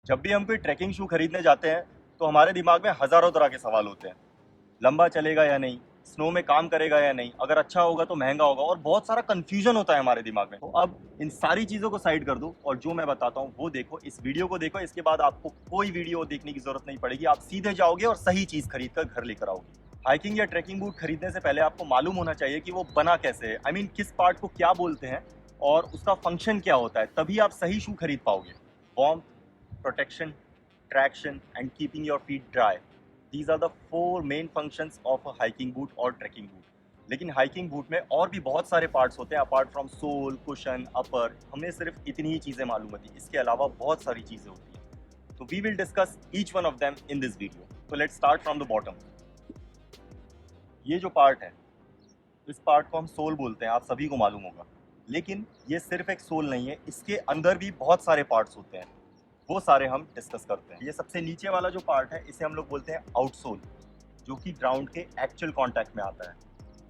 जब भी हम कोई ट्रैकिंग शू खरीदने जाते हैं तो हमारे दिमाग में हज़ारों तरह के सवाल होते हैं। लंबा चलेगा या नहीं, स्नो में काम करेगा या नहीं, अगर अच्छा होगा तो महंगा होगा, और बहुत सारा कन्फ्यूजन होता है हमारे दिमाग में। तो अब इन सारी चीज़ों को साइड कर दो और जो मैं बताता हूँ वो देखो, इस वीडियो को देखो। इसके बाद आपको कोई वीडियो देखने की जरूरत नहीं पड़ेगी, आप सीधे जाओगे और सही चीज़ खरीद कर घर लेकर आओगे। हाइकिंग या ट्रैकिंग बूट खरीदने से पहले आपको मालूम होना चाहिए कि वो बना कैसे है, किस पार्ट को क्या बोलते हैं और उसका फंक्शन क्या होता है, तभी आप सही शू खरीद पाओगे। Warm, protection, traction, and keeping your feet dry. These are the four main functions of a hiking boot or trekking boot. लेकिन हाइकिंग बूट में और भी बहुत सारे पार्ट्स होते हैं अपार्ट फ्रॉम सोल, कुशन, अपर। हमें सिर्फ इतनी ही चीज़ें मालूम होती हैं, इसके अलावा बहुत सारी चीज़ें होती हैं। तो we will discuss each one of them in this video. तो let's start from the bottom. ये जो पार्ट है, इस पार्ट को हम सोल बोलते हैं, आप सभी को मालूम होगा। लेकिन ये सिर्फ एक सोल नहीं है, इसके अंदर भी बहुत सारे पार्ट्स होते हैं, वो सारे हम डिस्कस करते हैं। ये सबसे नीचे वाला जो पार्ट है, इसे हम लोग बोलते हैं आउटसोल, जो कि ग्राउंड के एक्चुअल कांटेक्ट में आता है।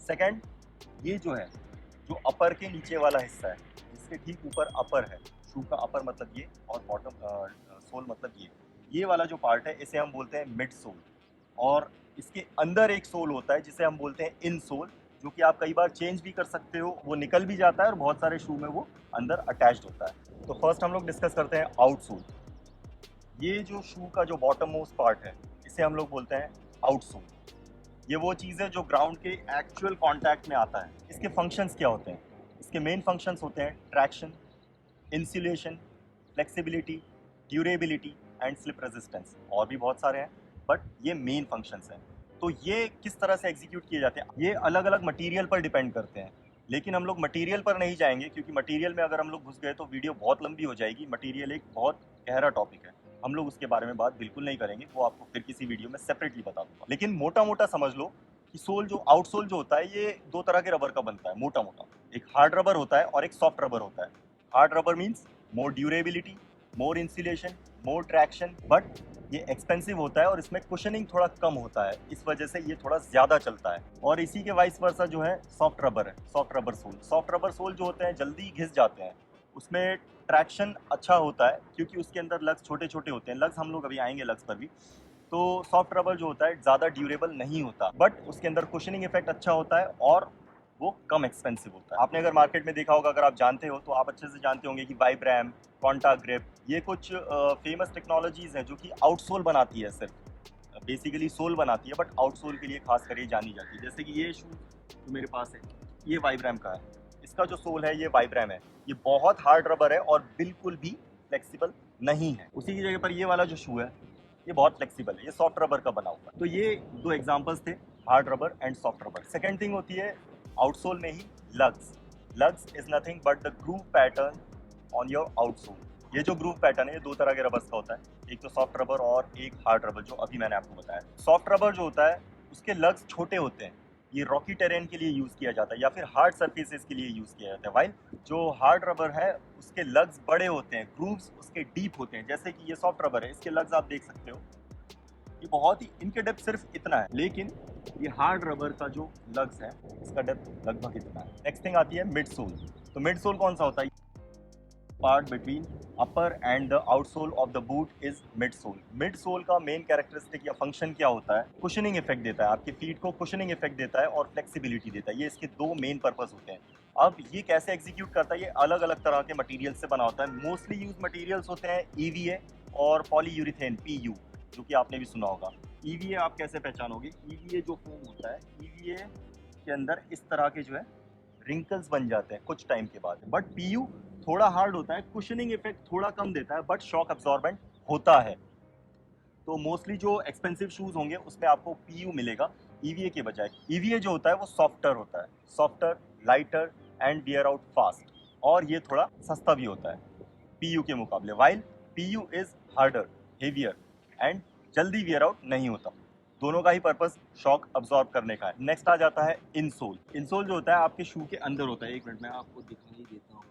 सेकंड, ये जो है, जो अपर के नीचे वाला हिस्सा है, जिसके ठीक ऊपर अपर है, शू का अपर मतलब ये और बॉटम सोल मतलब ये वाला जो पार्ट है, इसे हम बोलते हैं मिड सोल। और इसके अंदर एक सोल होता है जिसे हम बोलते हैं इन सोल, जो कि आप कई बार चेंज भी कर सकते हो, वो निकल भी जाता है और बहुत सारे शू में वो अंदर अटैच्ड होता है। तो फर्स्ट हम लोग डिस्कस करते हैं आउटसोल। ये जो शू का जो बॉटम मोस्ट पार्ट है, इसे हम लोग बोलते हैं आउटसोल। ये वो चीज़ है जो ग्राउंड के एक्चुअल कांटेक्ट में आता है। इसके फंक्शंस क्या होते हैं? इसके मेन फंक्शंस होते हैं traction, insulation, flexibility, durability and slip resistance. और भी बहुत सारे हैं, बट ये मेन फंक्शंस हैं। तो ये किस तरह से एग्जीक्यूट किए जाते हैं, ये अलग अलग मटेरियल पर डिपेंड करते हैं। लेकिन हम लोग मटेरियल पर नहीं जाएंगे, क्योंकि मटेरियल में अगर हम लोग घुस गए तो वीडियो बहुत लंबी हो जाएगी। मटेरियल एक बहुत गहरा टॉपिक है, हम लोग उसके बारे में बात बिल्कुल नहीं करेंगे, वो आपको फिर किसी वीडियो में सेपरेटली बता दूंगा। लेकिन मोटा मोटा समझ लो कि सोल, जो आउटसोल जो होता है, ये दो तरह के रबर का बनता है मोटा मोटा। एक हार्ड रबर होता है और एक सॉफ्ट रबर होता है। Hard rubber means more durability, more insulation, more traction, but ये एक्सपेंसिव होता है और इसमें कुशनिंग थोड़ा कम होता है, इस वजह से ये थोड़ा ज़्यादा चलता है। और इसी के वाइस वर्सा जो है सॉफ्ट रबर है, soft rubber sole. Soft rubber sole जो होते हैं जल्दी घिस जाते हैं, उसमें ट्रैक्शन अच्छा होता है क्योंकि उसके अंदर लग्स छोटे छोटे होते हैं। लग्स हम लोग अभी आएंगे लग्स पर भी। तो सॉफ्ट रबर जो होता है ज़्यादा ड्यूरेबल नहीं होता, बट उसके अंदर कुशनिंग इफेक्ट अच्छा होता है और वो कम एक्सपेंसिव होता है। आपने अगर मार्केट में देखा होगा, अगर आप जानते हो तो आप अच्छे से जानते होंगे कि वाइब्रैम, कॉन्टा ग्रिप, ये कुछ फेमस टेक्नोलॉजीज़ हैं जो कि आउटसोल बनाती है। सिर्फ बेसिकली सोल बनाती है, बट आउटसोल के लिए खास कर ये जानी जाती है। जैसे कि ये शू जो मेरे पास है, ये वाइब्रैम का है। इसका जो सोल है ये वाइब्रैम है। ये बहुत हार्ड रबर है और बिल्कुल भी फ्लेक्सिबल नहीं है। उसी की जगह पर ये वाला जो शू है, ये बहुत फ्लेक्सिबल है, ये सॉफ्ट रबर का बना हुआ है। तो ये दो एग्जांपल्स थे, hard rubber and soft rubber. Second thing होती है आउटसोल में ही lugs. Lugs is nothing but the groove pattern on your outsole. ये जो ग्रूव पैटर्न है, ये दो तरह के रबर्स का होता है, एक तो सॉफ्ट रबर और एक हार्ड रबर, जो अभी मैंने आपको बताया। सॉफ्ट रबर जो होता है उसके लग्स छोटे होते हैं, ये रॉकी टेरेन के लिए यूज़ किया जाता है या फिर हार्ड सर्फेसेस के लिए यूज़ किया जाता है। वाइल जो हार्ड रबर है उसके लग्स बड़े होते हैं, ग्रूव्स उसके डीप होते हैं। जैसे कि ये सॉफ्ट रबर है, इसके लग्स आप देख सकते हो, ये बहुत ही, इनके डेप्थ सिर्फ इतना है। लेकिन ये हार्ड रबर का जो लग्स है, इसका डेप्थ लगभग इतना है। नेक्स्ट थिंग आती है मिड सोल। तो मिड सोल कौन सा होता है? Part between upper and the outsole of the boot is midsole. Midsole का मेन कैरेक्टरिस्टिक या फंक्शन क्या होता है? कुशनिंग इफेक्ट देता है, आपके फीट को कुशनिंग इफेक्ट देता है और फ्लेक्सिबिलिटी देता है। ये इसके दो मेन पर्पस होते हैं। अब ये कैसे एग्जीक्यूट करता है? ये अलग अलग तरह के मटेरियल से बना होता है। मोस्टली यूज मटेरियल्स होते हैं ईवीए और पॉलीयूरिथेन, पीयू, जो कि आपने भी सुना होगा। ईवीए आप कैसे पहचानोगे? ईवीए जो फोम होता है, ईवीए के अंदर इस तरह के जो है रिंकल्स बन जाते हैं कुछ टाइम के बाद। बट पीयू थोड़ा हार्ड होता है, कुशनिंग इफेक्ट थोड़ा कम देता है, बट शॉक अब्सॉर्बेंट होता है। तो मोस्टली जो एक्सपेंसिव शूज होंगे उसमें आपको पीयू मिलेगा ईवीए के बजाय। ईवीए जो होता है वो सॉफ्टर होता है, softer, lighter and wear out fast, और ये थोड़ा सस्ता भी होता है पीयू के मुकाबले। While PU is harder, heavier and जल्दी वियर आउट नहीं होता। दोनों का ही पर्पस शॉक अब्सॉर्ब करने का है। नेक्स्ट आ जाता है इनसोल। इनसोल जो होता है आपके शू के अंदर होता है। एक मिनट में आपको दिखाई देता हूँ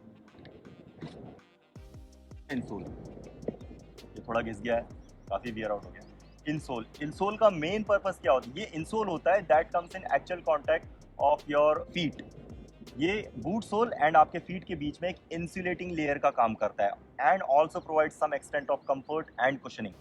इनसोल। ये थोड़ा घिस गया है, काफ़ी वियर आउट हो गया। इनसोल, इनसोल का मेन पर्पस क्या होता है? ये इनसोल होता है that comes in actual contact of your feet. ये बूट सोल एंड आपके फीट के बीच में एक इंसुलेटिंग लेयर का काम करता है। and also provides some extent of comfort and cushioning.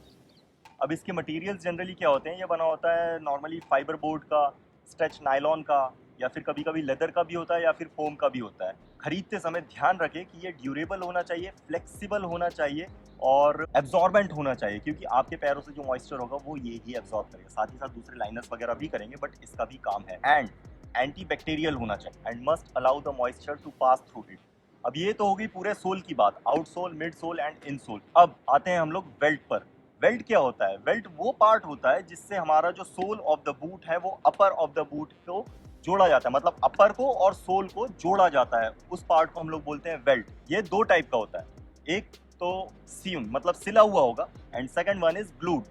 अब इसके मटेरियल्स जनरली क्या होते हैं, ये बना होता है नॉर्मली फाइबर बोर्ड का, स्ट्रेच नायलॉन का, या फिर कभी कभी लेदर का भी होता है, या फिर फोम का भी होता है। खरीदते समय ध्यान रखें कि ये ड्यूरेबल होना चाहिए, फ्लेक्सिबल होना चाहिए और एब्जॉर्बेंट होना चाहिए, क्योंकि आपके पैरों से जो मॉइस्चर होगा वो ये ही एब्जॉर्ब करेगा। साथ ही साथ दूसरे लाइनर्स वगैरह भी करेंगे, बट इसका भी काम है। एंड एंटी बैक्टीरियल होना चाहिए and must allow the moisture to pass through it. अब ये तो होगी पूरे सोल की बात, outsole, midsole and insole. अब आते हैं हम लोग बेल्ट पर। वेल्ट क्या होता है? वेल्ट वो पार्ट होता है जिससे हमारा जो सोल ऑफ द बूट है वो अपर ऑफ द बूट को जोड़ा जाता है, मतलब अपर को और सोल को जोड़ा जाता है, उस पार्ट को हम लोग बोलते हैं वेल्ट। ये दो टाइप का होता है, एक तो सीन मतलब सिला हुआ होगा, and second one is glued.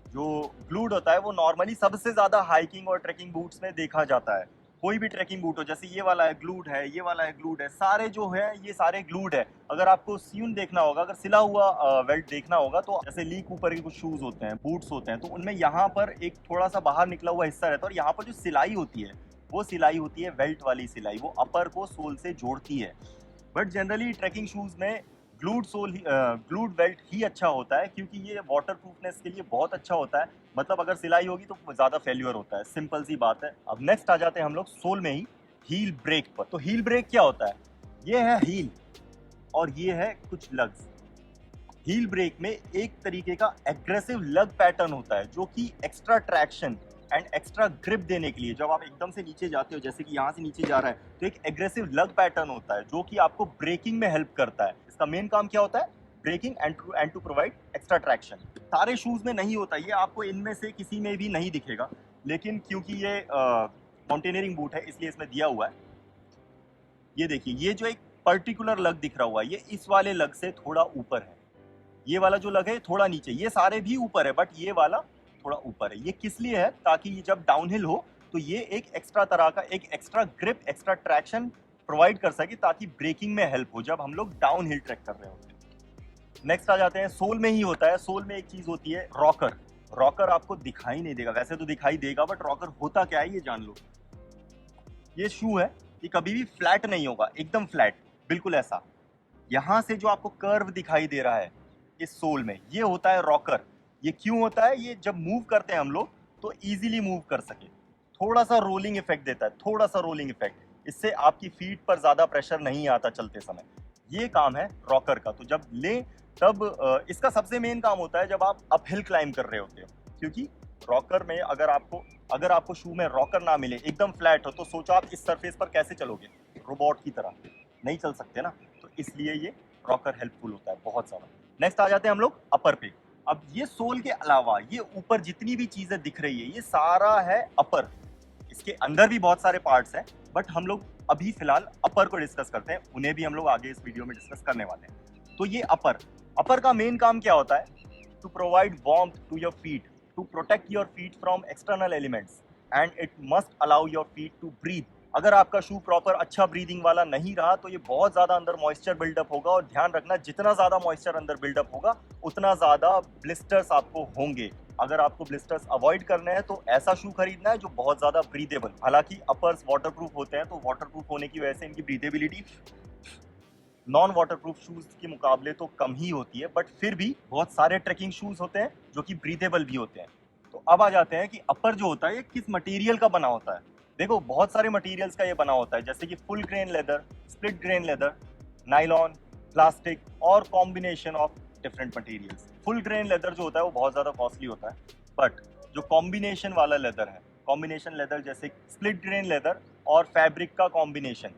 जो ग्लूड होता है वो नॉर्मली सबसे ज्यादा हाइकिंग और ट्रैकिंग बूट्स में देखा जाता है। कोई भी ट्रैकिंग बूट हो, जैसे ये वाला है ग्लूड है, ये वाला है ग्लूड है, सारे जो है ये सारे ग्लूड है। अगर आपको सीन देखना होगा, अगर सिला हुआ वेल्ट देखना होगा, तो जैसे ली कूपर के कुछ शूज होते हैं, बूट्स होते हैं, तो उनमें यहाँ पर एक थोड़ा सा बाहर निकला हुआ हिस्सा रहता है, और यहाँ पर जो सिलाई होती है वो सिलाई होती है वेल्ट वाली सिलाई, वो अपर को सोल से जोड़ती है। बट जनरली ट्रैकिंग शूज में ग्लूड वेल्ट ही अच्छा होता है, क्योंकि ये वाटर प्रूफनेस के लिए बहुत अच्छा होता है। मतलब अगर सिलाई होगी तो ज़्यादा फेल्यूर होता है, सिंपल सी बात है। अब नेक्स्ट आ जाते हैं हम लोग सोल में ही हील ब्रेक पर। तो हील ब्रेक क्या होता है? ये है हील और ये है कुछ लग्स। हील ब्रेक में एक तरीके का एग्रेसिव लग पैटर्न होता है, जो कि extra traction and extra grip देने के लिए, जब आप एकदम से नीचे जाते हो, जैसे कि यहाँ से नीचे जा रहा है, तो एक एग्रेसिव लग पैटर्न होता है जो कि आपको ब्रेकिंग में हेल्प करता है। इसका मेन काम क्या होता है? Braking and to provide extra traction. सारे शूज में नहीं होता ये, आपको इनमें से किसी में भी नहीं दिखेगा, लेकिन क्योंकि ये माउंटेनियरिंग बूट है इसलिए इसमें दिया हुआ है। ये देखिए, ये जो एक पर्टिकुलर लग दिख रहा हुआ है, ये इस वाले लग से थोड़ा ऊपर है। ये वाला जो लग है थोड़ा नीचे, ये सारे भी ऊपर है, बट ये वाला थोड़ा ऊपर है। ये किस लिए है? ताकि ये जब डाउनहिल हो तो ये एक एक्स्ट्रा तरह का एक extra grip, extra traction provide कर सके, ताकि ब्रेकिंग में हेल्प हो जब हम लोग डाउनहिल ट्रैक कर रहे होते हैं। नेक्स्ट आ जाते हैं, सोल में ही होता है। सोल में एक चीज होती है रॉकर। रॉकर आपको दिखाई नहीं देगा, वैसे तो दिखाई देगा, बट रॉकर होता क्या है ये जान लो। ये शू है, ये कभी भी फ्लैट नहीं होगा, एकदम फ्लैट, बिल्कुल ऐसा। यहाँ से जो आपको कर्व दिखाई दे रहा है इस सोल में, ये होता है रॉकर। ये क्यों होता है? ये जब मूव करते हैं हम लोग तो इजीली मूव कर सके। थोड़ा सा रोलिंग इफेक्ट देता है, थोड़ा सा रोलिंग इफेक्ट, इससे आपकी फीट पर ज्यादा प्रेशर नहीं आता चलते समय। ये काम है रॉकर का। तो जब ले तब इसका सबसे मेन काम होता है जब आप अपहिल क्लाइंब कर रहे होते हो, क्योंकि रॉकर में अगर आपको शू में रॉकर ना मिले, एकदम फ्लैट हो, तो सोचो आप इस सरफेस पर कैसे चलोगे? रोबोट की तरह नहीं चल सकते ना, तो इसलिए ये रॉकर हेल्पफुल होता है बहुत ज़्यादा। नेक्स्ट आ जाते हैं हम लोग अपर पे। अब ये सोल के अलावा ये ऊपर जितनी भी चीज़ें दिख रही है ये सारा है अपर। इसके अंदर भी बहुत सारे पार्ट्स हैं, बट हम लोग अभी फिलहाल अपर को डिस्कस करते हैं, उन्हें भी हम लोग आगे इस वीडियो में डिस्कस करने वाले हैं। तो ये अपर का मेन काम क्या होता है? To provide warmth to your feet, to protect your feet from external elements, and it must allow your feet to breathe. अगर आपका शू प्रॉपर अच्छा ब्रीदिंग वाला नहीं रहा तो ये बहुत ज़्यादा अंदर मॉइस्चर बिल्डअप होगा, और ध्यान रखना जितना ज़्यादा मॉइस्चर अंदर बिल्डअप होगा उतना ज़्यादा ब्लिस्टर्स आपको होंगे। अगर आपको ब्लिस्टर्स अवॉइड करने हैं तो ऐसा शू खरीदना है जो बहुत ज़्यादा ब्रीदेबल। हालांकि अपर्स वाटरप्रूफ होते हैं, तो वाटरप्रूफ होने की वजह से इनकी ब्रीदेबिलिटी नॉन वाटरप्रूफ शूज के मुकाबले तो कम ही होती है, बट फिर भी बहुत सारे ट्रैकिंग शूज होते हैं जो कि ब्रीदेबल भी होते हैं। तो अब आ जाते हैं कि अपर जो होता है ये किस मटेरियल का बना होता है। देखो, बहुत सारे मटेरियल्स का ये बना होता है, जैसे कि full grain leather, split grain leather, nylon, plastic और combination of different materials. Full grain leather जो होता है वो बहुत ज़्यादा कॉस्टली होता है, बट जो कॉम्बिनेशन वाला लेदर है, कॉम्बिनेशन लेदर जैसे स्प्लिट ग्रेन लेदर और फैब्रिक का कॉम्बिनेशन,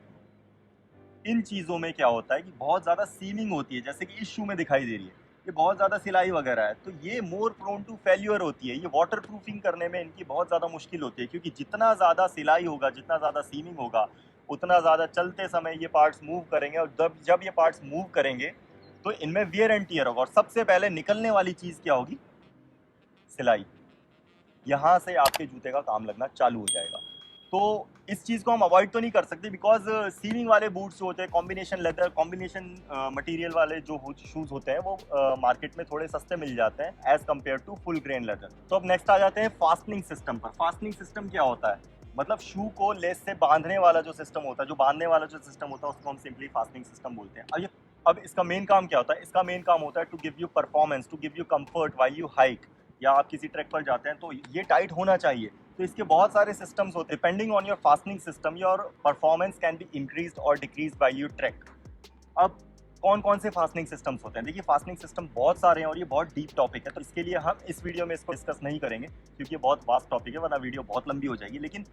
इन चीज़ों में क्या होता है कि बहुत ज़्यादा सीलिंग होती है, जैसे कि इस शू में दिखाई दे रही है, ये बहुत ज़्यादा सिलाई वगैरह है, तो ये मोर प्रोन टू फेल्यूर होती है। ये वाटर प्रूफिंग करने में इनकी बहुत ज़्यादा मुश्किल होती है, क्योंकि जितना ज़्यादा सिलाई होगा, जितना ज़्यादा सीलिंग होगा, उतना ज़्यादा चलते समय ये पार्ट्स मूव करेंगे, और जब ये पार्ट्स मूव करेंगे तो इनमें वियर एंड टियर होगा, और सबसे पहले निकलने वाली चीज़ क्या होगी? सिलाई। यहाँ से आपके जूते का काम लगना चालू हो जाएगा। तो इस चीज़ को हम अवॉइड तो नहीं कर सकते, बिकॉज सीलिंग वाले बूट्स जो होते हैं, कॉम्बिनेशन लेदर, कॉम्बिनेशन मटेरियल वाले जो शूज़ होते हैं, वो मार्केट में थोड़े सस्ते मिल जाते हैं as compare to full grain leather. तो अब नेक्स्ट आ जाते हैं फास्टनिंग सिस्टम पर। फास्टनिंग सिस्टम क्या होता है? मतलब शू को लेस से बांधने वाला जो सिस्टम होता है, जो बांधने वाला जो सिस्टम होता है, उसको हम सिंपली फास्टनिंग सिस्टम बोलते हैं। अब ये अब इसका मेन काम क्या होता है? इसका मेन काम होता है to give you performance, to give you comfort while you hike, या आप किसी ट्रैक पर जाते हैं तो ये टाइट होना चाहिए। तो इसके बहुत सारे सिस्टम्स होते हैं। Depending on your fastening system your performance can be increased और डिक्रीज्ड बाय योर ट्रैक। अब कौन कौन से फास्टनिंग सिस्टम्स होते हैं? देखिए, फास्टनिंग सिस्टम बहुत सारे हैं और ये बहुत डीप टॉपिक है, तो इसके लिए हम इस वीडियो में इसको डिस्कस नहीं करेंगे क्योंकि ये बहुत वास्ट टॉपिक है, वरना वीडियो बहुत लंबी हो जाएगी। लेकिन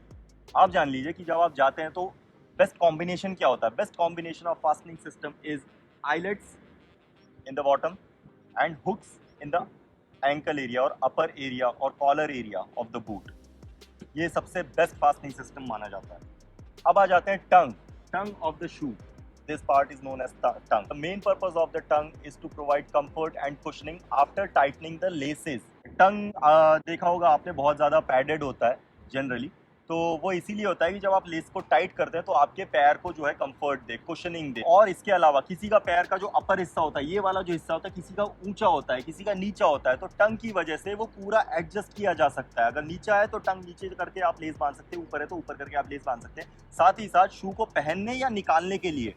आप जान लीजिए कि जब आप जाते हैं तो बेस्ट कॉम्बिनेशन क्या होता है? Best combination of fastening system is eyelets in the bottom and hooks in the ankle area or upper area or collar area of the boot. ये सबसे बेस्ट फास्टनिंग सिस्टम माना जाता है। अब आ जाते हैं tongue of the shoe. This part is known as tongue. The main purpose of the tongue is to provide comfort and cushioning after tightening the laces. Tongue देखा होगा आपने, बहुत ज़्यादा पैडेड होता है जनरली, तो वो इसीलिए होता है कि जब आप लेस को टाइट करते हैं तो आपके पैर को जो है कंफर्ट दे, कुशनिंग दे। और इसके अलावा किसी का पैर का जो अपर हिस्सा होता है, ये वाला जो हिस्सा होता है, किसी का ऊंचा होता है, किसी का नीचा होता है, तो टंग की वजह से वो पूरा एडजस्ट किया जा सकता है। अगर नीचा है तो टंग नीचे करके आप लेस बांध सकते हैं, ऊपर है तो ऊपर करके आप लेस बांध सकते हैं। साथ ही साथ शू को पहनने या निकालने के लिए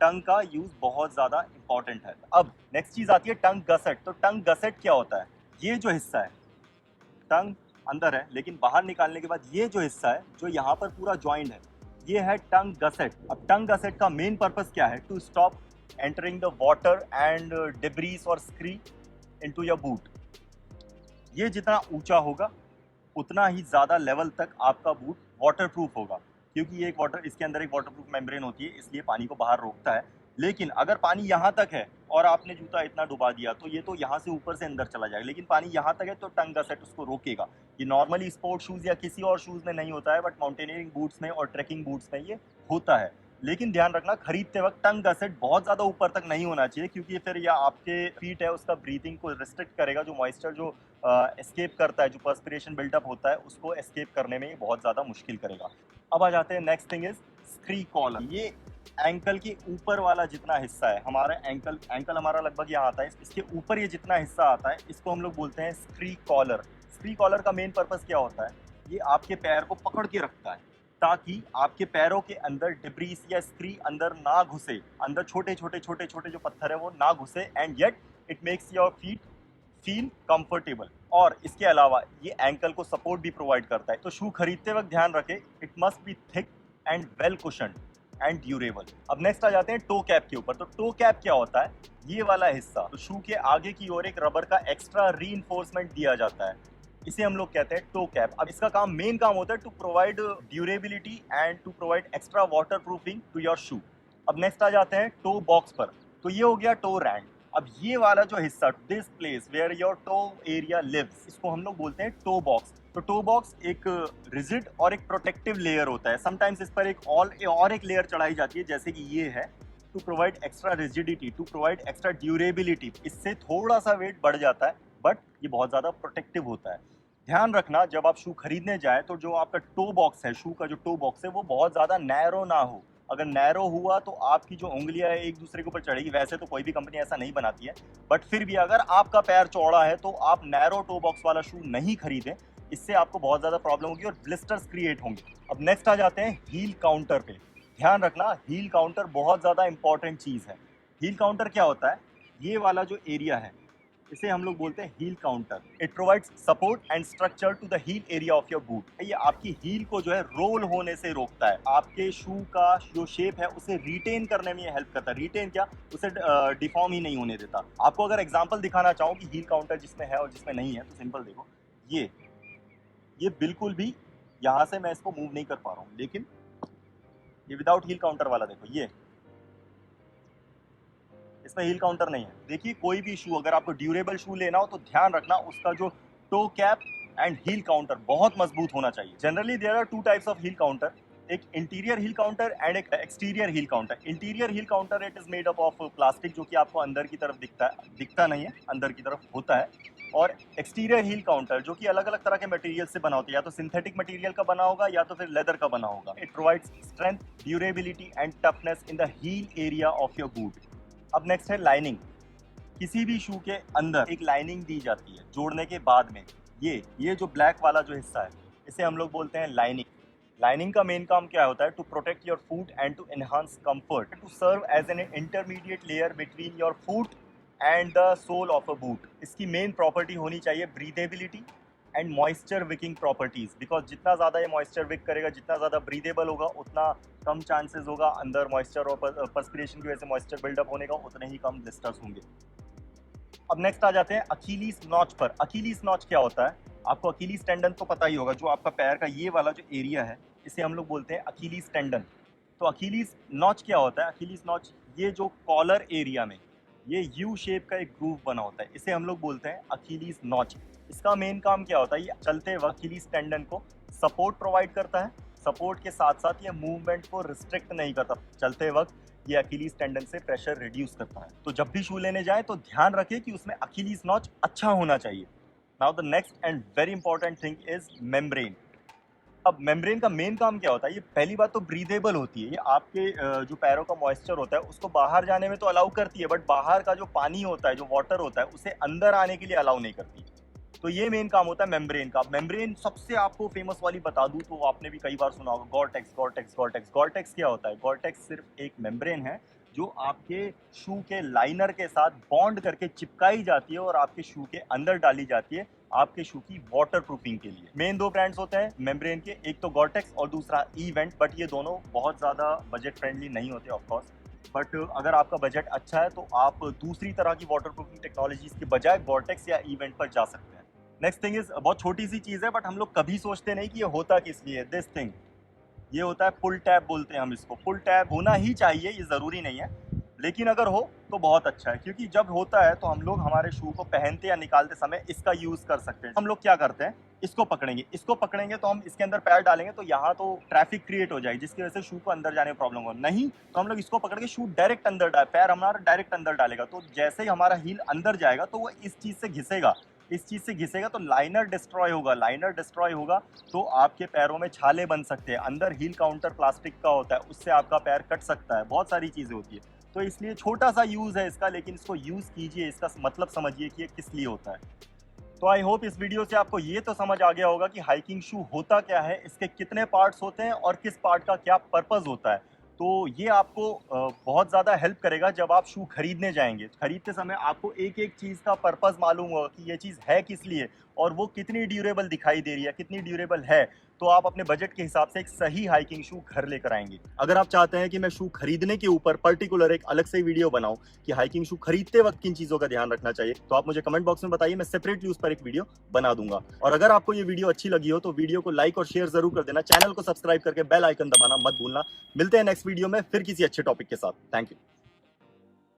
टंग का यूज बहुत ज्यादा इंपॉर्टेंट है। अब नेक्स्ट चीज आती है टंग गसेट। तो टंग गसेट क्या होता है? ये जो हिस्सा है, टंग अंदर है लेकिन बाहर निकालने के बाद ये जो हिस्सा है, जो यहाँ पर पूरा ज्वाइंट है, ये है टंग गसेट। अब टंग गसेट का मेन पर्पस क्या है? To stop entering the water and debris और स्क्री इनटू योर बूट। ये जितना ऊंचा होगा उतना ही ज़्यादा लेवल तक आपका बूट वाटरप्रूफ होगा, क्योंकि ये इसके अंदर एक वाटरप्रूफ मेम्ब्रेन होती है, इसलिए पानी को बाहर रोकता है। लेकिन अगर पानी यहाँ तक है और आपने जूता इतना डुबा दिया तो ये तो यहाँ से ऊपर से अंदर चला जाएगा, लेकिन पानी यहाँ तक है तो टंग गसेट उसको रोकेगा। ये नॉर्मली स्पोर्ट शूज़ या किसी और शूज़ में नहीं होता है, बट माउंटेनियरिंग बूट्स में और ट्रैकिंग बूट्स में ये होता है। लेकिन ध्यान रखना, खरीदते वक्त टंग गसेट बहुत ज़्यादा ऊपर तक नहीं होना चाहिए, क्योंकि फिर या आपके फीट है उसका ब्रीथिंग को रिस्ट्रिक्ट करेगा, जो मॉइस्चर जो एस्केप करता है, जो पर्सपिरेशन बिल्डअप होता है, उसको एस्केप करने में ये बहुत ज़्यादा मुश्किल करेगा। अब आ जाते हैं नेक्स्ट थिंग इज स्क्री कॉलर। ये एंकल के ऊपर वाला जितना हिस्सा है, हमारा एंकल हमारा लगभग यहाँ आता है, इसके ऊपर ये जितना हिस्सा आता है, इसको हम लोग बोलते हैं स्क्री कॉलर। स्क्री कॉलर का मेन पर्पस क्या होता है? ये आपके पैर को पकड़ के रखता है ताकि आपके पैरों के अंदर डिब्रीज या स्क्री अंदर ना घुसे, अंदर छोटे छोटे जो पत्थर है वो ना घुसे, and yet it makes your feet feel comfortable. और इसके अलावा ये एंकल को सपोर्ट भी प्रोवाइड करता है। तो शू खरीदते वक्त ध्यान रखें, it must be thick and well cushioned and durable. अब नेक्स्ट आ जाते हैं टो कैप के ऊपर। तो टो कैप क्या होता है? ये वाला हिस्सा, तो शू के आगे की ओर एक रबर का एक्स्ट्रा रीइंफोर्समेंट दिया जाता है, इसे हम लोग कहते हैं टो कैप। अब इसका मेन काम होता है to provide durability and to provide extra water proofing to your shoe. अब नेक्स्ट आ जाते हैं टो बॉक्स पर। तो ये हो गया टो रैंड। अब ये वाला जो हिस्सा, this place where your toe area lives, इसको हम लोग बोलते हैं टो बॉक्स। तो टो बॉक्स एक रिजिड और एक प्रोटेक्टिव लेयर होता है। समटाइम्स इस पर एक लेयर चढ़ाई जाती है, जैसे कि ये है, to provide extra rigidity, to provide extra durability. इससे थोड़ा सा वेट बढ़ जाता है, बट ये बहुत ज़्यादा प्रोटेक्टिव होता है। ध्यान रखना, जब आप शू खरीदने जाए तो जो आपका टो बॉक्स है, शू का जो टो बॉक्स है, वो बहुत ज़्यादा नैरो ना हो। अगर नैरो हुआ तो आपकी जो उंगलियां है एक दूसरे के ऊपर चढ़ेगी। वैसे तो कोई भी कंपनी ऐसा नहीं बनाती है, बट फिर भी अगर आपका पैर चौड़ा है तो आप नैरो टो बॉक्स वाला शू नहीं खरीदें, इससे आपको बहुत ज़्यादा प्रॉब्लम होगी और ब्लिस्टर्स क्रिएट होंगे। अब नेक्स्ट आ जाते हैं हील काउंटर पे। ध्यान रखना, हील काउंटर बहुत ज़्यादा इंपॉर्टेंट चीज़ है। हील काउंटर क्या होता है? ये वाला जो एरिया है, इसे हम लोग बोलते हैं heel counter. It provides support and structure to the heel area of your boot. ये आपकी हील को जो है रोल होने से रोकता है, आपके शू का जो शेप है उसे रिटेन करने में ये हेल्प करता है। रिटेन क्या, उसे डिफॉर्म ही नहीं होने देता। आपको अगर एग्जांपल दिखाना चाहूँ कि हील काउंटर जिसमें है और जिसमें नहीं है, तो सिंपल देखो, ये बिल्कुल भी यहाँ से मैं इसको मूव नहीं कर पा रहा हूँ, लेकिन ये विदाउट हील काउंटर वाला देखो, ये इसमें हील काउंटर नहीं है। देखिए, कोई भी शू अगर आपको ड्यूरेबल शू लेना हो तो ध्यान रखना उसका जो toe cap and heel counter बहुत मजबूत होना चाहिए। Generally there are two types of heel counter, एक इंटीरियर हील काउंटर एंड एक exterior heel counter. Interior heel counter it is made up of plastic, जो कि आपको अंदर की तरफ दिखता नहीं है, अंदर की तरफ होता है। और एक्सटीरियर हील काउंटर जो कि अलग अलग तरह के मटेरियल से बना होता है, या तो सिंथेटिक मटेरियल का बना होगा या तो फिर लेदर का बना होगा। It provides strength, durability and toughness in the heel area of your boot. अब नेक्स्ट है लाइनिंग। किसी भी शू के अंदर एक लाइनिंग दी जाती है जोड़ने के बाद में। ये जो ब्लैक वाला जो हिस्सा है, इसे हम लोग बोलते हैं लाइनिंग। लाइनिंग का मेन काम क्या होता है? To protect your foot and to enhance comfort, to serve as an intermediate layer between your foot and the sole of a boot. इसकी मेन प्रॉपर्टी होनी चाहिए breathability and moisture wicking properties, because जितना ज़्यादा ये moisture Wick करेगा, जितना ज़्यादा breathable होगा, उतना कम चांसेस होगा अंदर मॉइस्चर और पर्सपिरेशन की वजह से मॉइस्चर बिल्डअप होने का, उतने ही कम ब्लिस्टर्स होंगे। अब नेक्स्ट आ जाते हैं अकीलीस नॉच पर। अकीलीस नॉच क्या होता है? आपको अकीलीस टेंडन तो पता ही होगा, जो आपका पैर का ये वाला जो एरिया है, इसे हम लोग बोलते हैं अकीलीस टेंडन। तो अकीलीस नॉच क्या होता है? अकीलीस नॉच ये जो कॉलर एरिया में ये यू शेप का एक ग्रूव बना होता है, इसे हम लोग बोलते हैं अकीलीस नॉच। इसका मेन काम क्या होता है? ये चलते वक्त अकीलीस टेंडन को सपोर्ट प्रोवाइड करता है, सपोर्ट के साथ साथ ये मूवमेंट को रिस्ट्रिक्ट नहीं करता। चलते वक्त ये अकीलीस टेंडन से प्रेशर रिड्यूस करता है। तो जब भी शू लेने जाए तो ध्यान रखें कि उसमें अकीलीस नॉच अच्छा होना चाहिए। Now the next and very important thing is membrane. अब मेम्ब्रेन का मेन काम क्या होता है? ये पहली बात तो ब्रीदेबल होती है, ये आपके जो पैरों का मॉइस्चर होता है उसको बाहर जाने में तो अलाउ करती है, बट बाहर का जो पानी होता है, जो वाटर होता है, उसे अंदर आने के लिए अलाउ नहीं करती। तो ये मेन काम होता है मेम्ब्रेन का। मेम्ब्रेन सबसे आपको फेमस वाली बता दूं तो आपने भी कई बार सुना होगा, गॉर्टेक्स गॉर्टेक्स गॉर्टेक्स। गॉर्टेक्स क्या होता है? गॉर्टेक्स सिर्फ एक मेम्ब्रेन है जो आपके शू के लाइनर के साथ बॉन्ड करके चिपकाई जाती है और आपके शू के अंदर डाली जाती है आपके शू की वाटर प्रूफिंग के लिए। मेन दो ब्रांड्स होते हैं मेम्ब्रेन के, एक तो गॉर्टेक्स और दूसरा इवेंट, बट ये दोनों बहुत ज़्यादा बजट फ्रेंडली नहीं होते ऑफकोर्स। बट अगर आपका बजट अच्छा है तो आप दूसरी तरह की वाटर प्रूफिंग टेक्नोलॉजीज के बजाय गॉर्टेक्स या इवेंट पर जा सकते हैं। नेक्स्ट थिंग इज, बहुत छोटी सी चीज़ है बट हम लोग कभी सोचते नहीं कि ये होता किस लिए। दिस थिंग, ये होता है पुल टैब बोलते हैं हम इसको। पुल टैब होना ही चाहिए, ये ज़रूरी नहीं है, लेकिन अगर हो तो बहुत अच्छा है, क्योंकि जब होता है तो हम लोग हमारे शू को पहनते या निकालते समय इसका यूज़ कर सकते हैं। हम लोग क्या करते हैं, इसको पकड़ेंगे तो हम इसके अंदर पैर डालेंगे तो यहाँ तो ट्रैफिक क्रिएट हो जाएगी जिसकी वजह से शू को अंदर जाने में प्रॉब्लम हो। नहीं तो हम लोग इसको पकड़ के शू डायरेक्ट अंदर पैर हमारा डायरेक्ट अंदर डालेगा, तो जैसे ही हमारा हील अंदर जाएगा तो वो इस चीज़ से घिसेगा तो लाइनर डिस्ट्रॉय होगा तो आपके पैरों में छाले बन सकते हैं। अंदर हील काउंटर प्लास्टिक का होता है, उससे आपका पैर कट सकता है, बहुत सारी चीज़ें होती है। तो इसलिए छोटा सा यूज़ है इसका, लेकिन इसको यूज़ कीजिए, इसका मतलब समझिए कि ये किस लिए होता है। तो आई होप इस वीडियो से आपको ये तो समझ आ गया होगा कि हाइकिंग शू होता क्या है, इसके कितने पार्ट्स होते हैं और किस पार्ट का क्या पर्पस होता है। तो ये आपको बहुत ज़्यादा हेल्प करेगा जब आप शू खरीदने जाएंगे। खरीदते समय आपको एक एक चीज़ का पर्पस मालूम होगा कि ये चीज़ है किस लिए और वो कितनी ड्यूरेबल दिखाई दे रही है, कितनी ड्यूरेबल है। तो आप अपने बजट के हिसाब से एक सही हाइकिंग शू घर लेकर आएंगे। अगर आप चाहते हैं कि मैं शू खरीदने के ऊपर पर्टिकुलर एक अलग से वीडियो बनाऊं कि हाइकिंग शू खरीदते वक्त किन चीज़ों का ध्यान रखना चाहिए, तो आप मुझे कमेंट बॉक्स में बताइए, मैं सेपरेटली उस पर एक वीडियो बना दूंगा। और अगर आपको ये वीडियो अच्छी लगी हो तो वीडियो को लाइक और शेयर जरूर कर देना, चैनल को सब्सक्राइब करके बेल आइकन दबाना मत भूलना। मिलते हैं नेक्स्ट वीडियो में फिर किसी अच्छे टॉपिक के साथ। Thank you.